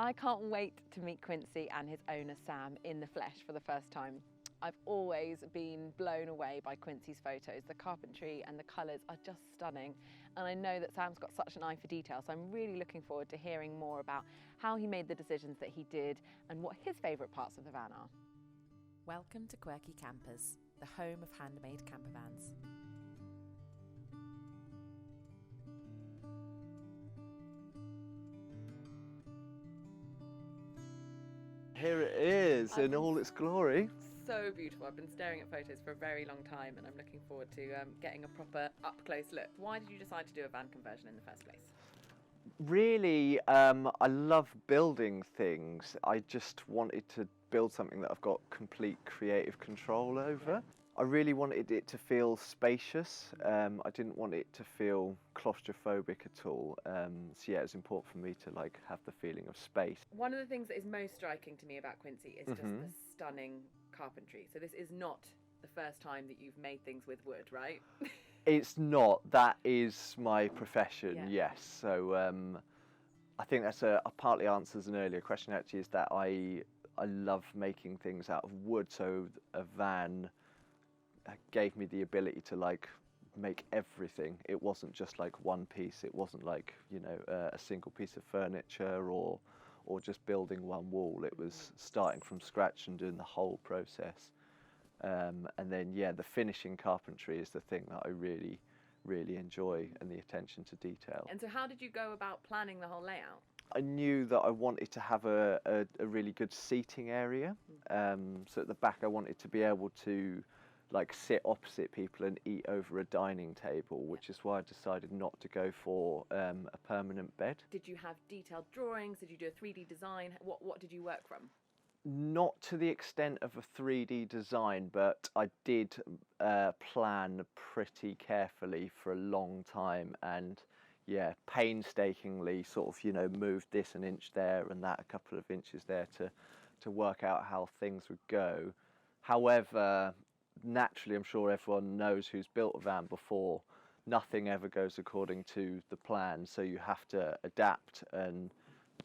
I can't wait to meet Quincy and his owner Sam in the flesh for the first time. I've always been blown away by Quincy's photos. The carpentry and the colours are just stunning, and I know that Sam's got such an eye for detail, so I'm really looking forward to hearing more about how he made the decisions that he did and what his favourite parts of the van are. Welcome to Quirky Campers, the home of handmade campervans. Here it is in all its glory. So beautiful. I've been staring at photos for a very long time and I'm looking forward to getting a proper up-close look. Why did you decide to do a van conversion in the first place? Really, I love building things. I just wanted to build something that I've got complete creative control over. I really wanted it to feel spacious. I didn't want it to feel claustrophobic at all. So yeah, it's important for me to have the feeling of space. One of the things that is most striking to me about Quincy is just the stunning carpentry. So this is not the first time that you've made things with wood, right? It's not. That is my profession, Yeah. yes. So I think that's partly answers an earlier question actually, is that I love making things out of wood. So a van gave me the ability to make everything. It wasn't just one piece. It wasn't a single piece of furniture or just building one wall. It was starting from scratch and doing the whole process. And then the finishing carpentry is the thing that I really enjoy, and the attention to detail. And so how did you go about planning the whole layout? I knew that I wanted to have a really good seating area. So at the back I wanted to be able to sit opposite people and eat over a dining table, which is why I decided not to go for a permanent bed. Did you have detailed drawings? Did you do a 3D design? What did you work from? Not to the extent of a 3D design, but I did plan pretty carefully for a long time, and painstakingly moved this an inch there and that a couple of inches there to work out how things would go. However, naturally, I'm sure everyone knows who's built a van before, nothing ever goes according to the plan, so you have to adapt and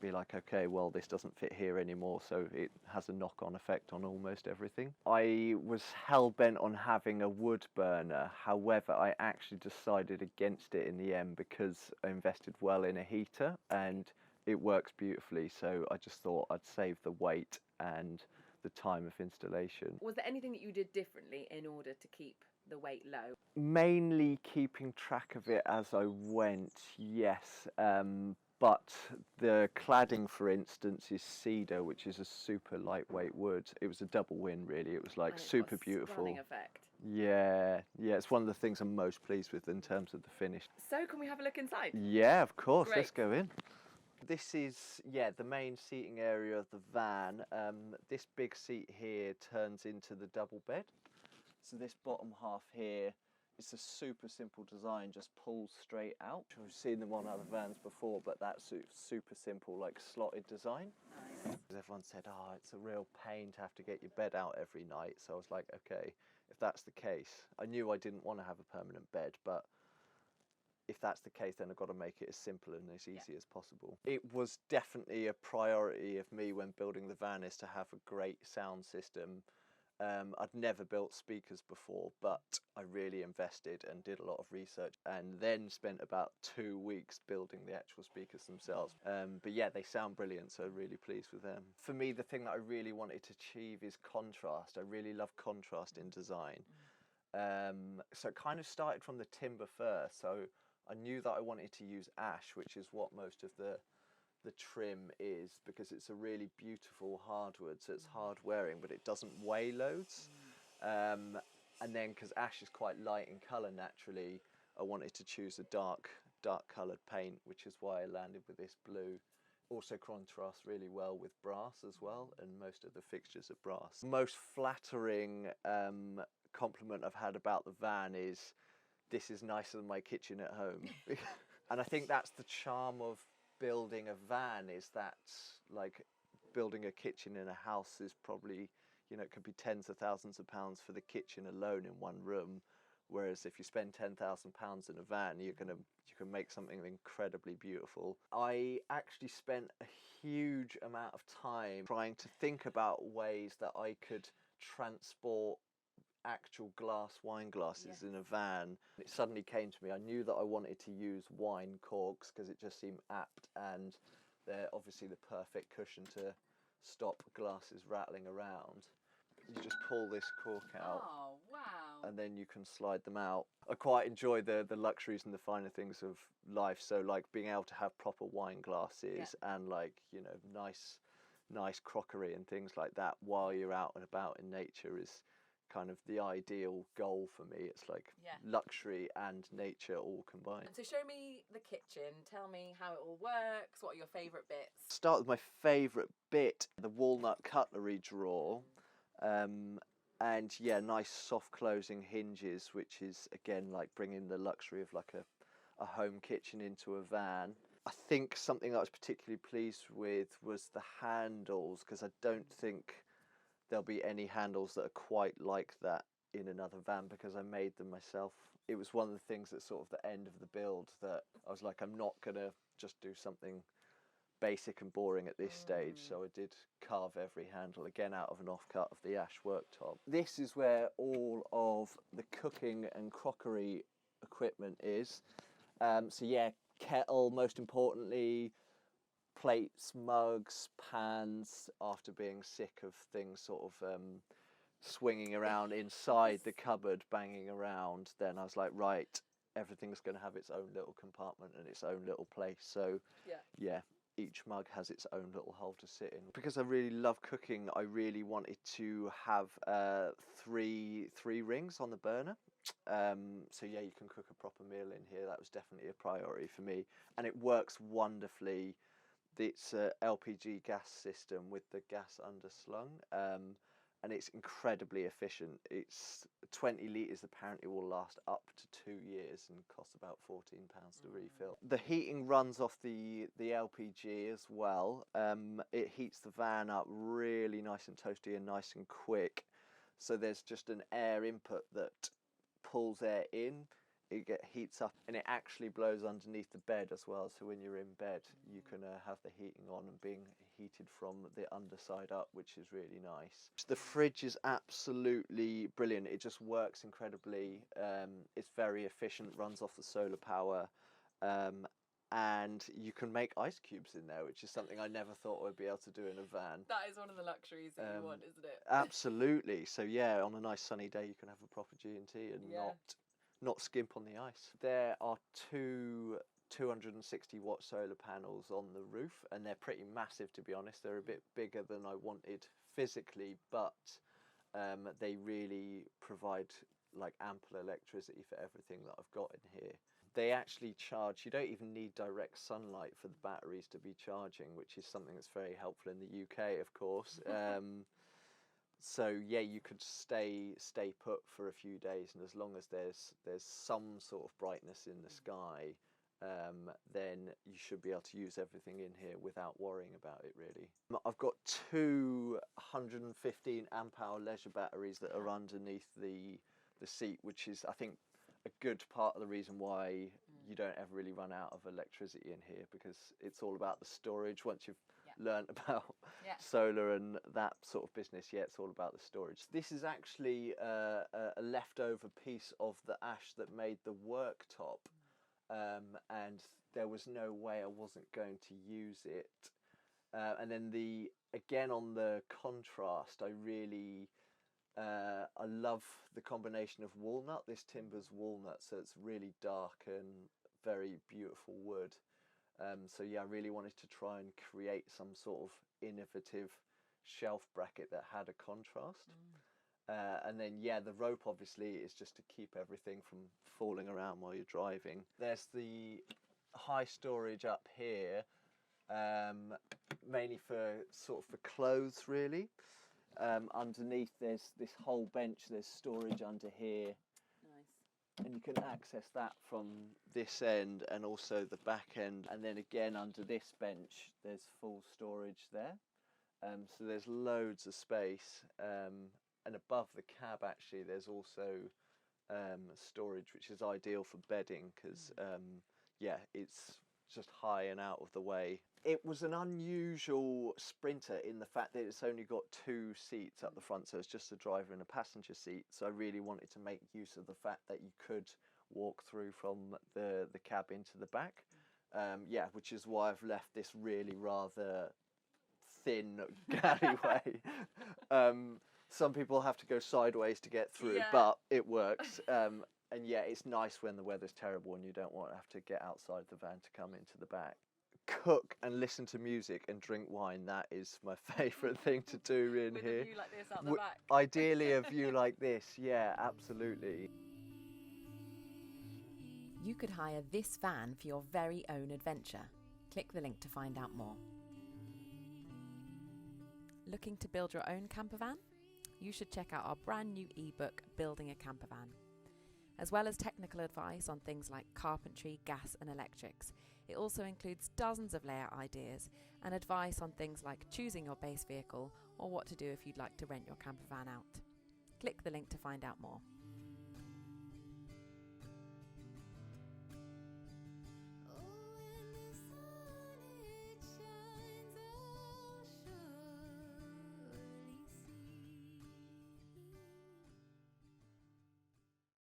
be like, okay, well, this doesn't fit here anymore, so it has a knock-on effect on almost everything. I was hell-bent on having a wood burner. However, I actually decided against it in the end because I invested well in a heater and it works beautifully, so I just thought I'd save the weight and the time of installation. Was there anything that you did differently in order to keep the weight low? Mainly keeping track of it as I went, yes. But the cladding, for instance, is cedar, which is a super lightweight wood. It was a double win, really. It was super beautiful. Stunning effect. Yeah, it's one of the things I'm most pleased with in terms of the finish. So can we have a look inside? Yeah, of course. Great. Let's go in. This is, the main seating area of the van. This big seat here turns into the double bed. So this bottom half here, it's a super simple design, just pulls straight out. We've seen them on other vans before, but that's super simple, slotted design. Nice. Everyone said, it's a real pain to have to get your bed out every night. So I was like, okay, if that's the case, I knew I didn't want to have a permanent bed, but if that's the case, then I've got to make it as simple and as easy as possible. It was definitely a priority of me when building the van, is to have a great sound system. I'd never built speakers before, but I really invested and did a lot of research, and then spent about 2 weeks building the actual speakers themselves. But yeah, they sound brilliant, so really pleased with them. For me, the thing that I really wanted to achieve is contrast. I really love contrast in design. So it kind of started from the timber first. So I knew that I wanted to use ash, which is what most of the trim is, because it's a really beautiful hardwood, so it's hard wearing, but it doesn't weigh loads. And then because ash is quite light in colour naturally, I wanted to choose a dark coloured paint, which is why I landed with this blue. Also contrasts really well with brass as well, and most of the fixtures are brass. Most flattering compliment I've had about the van is, this is nicer than my kitchen at home. And I think that's the charm of building a van, is that building a kitchen in a house is probably, it could be tens of thousands of pounds for the kitchen alone in one room, Whereas if you spend £10,000 in a van, you can make something incredibly beautiful. I actually spent a huge amount of time trying to think about ways that I could transport actual wine glasses in a van. It suddenly came to me, I knew that I wanted to use wine corks because it just seemed apt, and they're obviously the perfect cushion to stop glasses rattling around. You just pull this cork out. Oh, wow. And then you can slide them out. I quite enjoy the luxuries and the finer things of life, so like being able to have proper wine glasses and like, you know, nice crockery and things like that while you're out and about in nature is kind of the ideal goal for me. It's like luxury and nature all combined. And so show me the kitchen, tell me how it all works, what are your favourite bits? Start with my favourite bit, the walnut cutlery drawer. And yeah, nice soft closing hinges, which is again like bringing the luxury of like a home kitchen into a van. I think something that I was particularly pleased with was the handles, because I don't think there'll be any handles that are quite like that in another van because I made them myself. It was one of the things at sort of the end of the build that I was like, I'm not gonna just do something basic and boring at this stage, so I did carve every handle again out of an offcut of the ash worktop. This is where all of the cooking and crockery equipment is. So yeah, kettle, most importantly, plates, mugs, pans, after being sick of things sort of swinging around inside the cupboard, banging around, then I was like, right, everything's going to have its own little compartment and its own little place. So yeah, each mug has its own little hole to sit in. Because I really love cooking, I really wanted to have three rings on the burner. So yeah, you can cook a proper meal in here. That was definitely a priority for me, and it works wonderfully. It's a Lpg gas system with the gas underslung, and it's incredibly efficient. It's 20 litres apparently will last up to 2 years and costs about £14 to refill. The heating runs off the LPG as well. It heats the van up really nice and toasty and nice and quick. So there's just an air input that pulls air in, it heats up, and it actually blows underneath the bed as well. So when you're in bed, you can have the heating on and being heated from the underside up, which is really nice. The fridge is absolutely brilliant. It just works incredibly. It's very efficient, runs off the solar power, and you can make ice cubes in there, which is something I never thought I'd be able to do in a van. That is one of the luxuries that you want, isn't it? Absolutely. So yeah, on a nice sunny day, you can have a proper G&T and not skimp on the ice. There are two 260 watt solar panels on the roof, and they're pretty massive, to be honest. They're a bit bigger than I wanted physically, but they really provide like ample electricity for everything that I've got in here. They actually charge, you don't even need direct sunlight for the batteries to be charging, which is something that's very helpful in the UK, of course. So yeah, you could stay put for a few days, and as long as there's some sort of brightness in the sky, then you should be able to use everything in here without worrying about it, really. I've got two 115 amp hour leisure batteries that are underneath the seat, which is, I think, a good part of the reason why you don't ever really run out of electricity in here, because it's all about the storage. Once you've learned about solar and that sort of business, it's all about the storage. This is actually a leftover piece of the ash that made the worktop, and there was no way I wasn't going to use it. And then again on the contrast, I love the combination of walnut. This timber's walnut, so it's really dark and very beautiful wood. So yeah, I really wanted to try and create some sort of innovative shelf bracket that had a contrast. And then yeah, the rope obviously is just to keep everything from falling around while you're driving. There's the high storage up here, mainly for clothes, really. Underneath there's this whole bench, there's storage under here. Nice. And you can access that from this end and also the back end. And then again under this bench there's full storage there. So there's loads of space. And above the cab actually there's also storage, which is ideal for bedding because yeah, it's just high and out of the way. It was an unusual Sprinter in the fact that it's only got 2 seats up the front, so it's just a driver and a passenger seat. So I really wanted to make use of the fact that you could walk through from the cab into the back. Yeah, which is why I've left this really rather thin alleyway. Some people have to go sideways to get through, but it works. And yeah, it's nice when the weather's terrible and you don't want to have to get outside the van to come into the back. Cook and listen to music and drink wine, that is my favourite thing to do in With here. a view like this out the back. Ideally a view like this, yeah, absolutely. You could hire this van for your very own adventure. Click the link to find out more. Looking to build your own campervan? You should check out our brand new ebook, Building a Campervan. As well as technical advice on things like carpentry, gas and electrics, it also includes dozens of layout ideas and advice on things like choosing your base vehicle or what to do if you'd like to rent your campervan out. Click the link to find out more.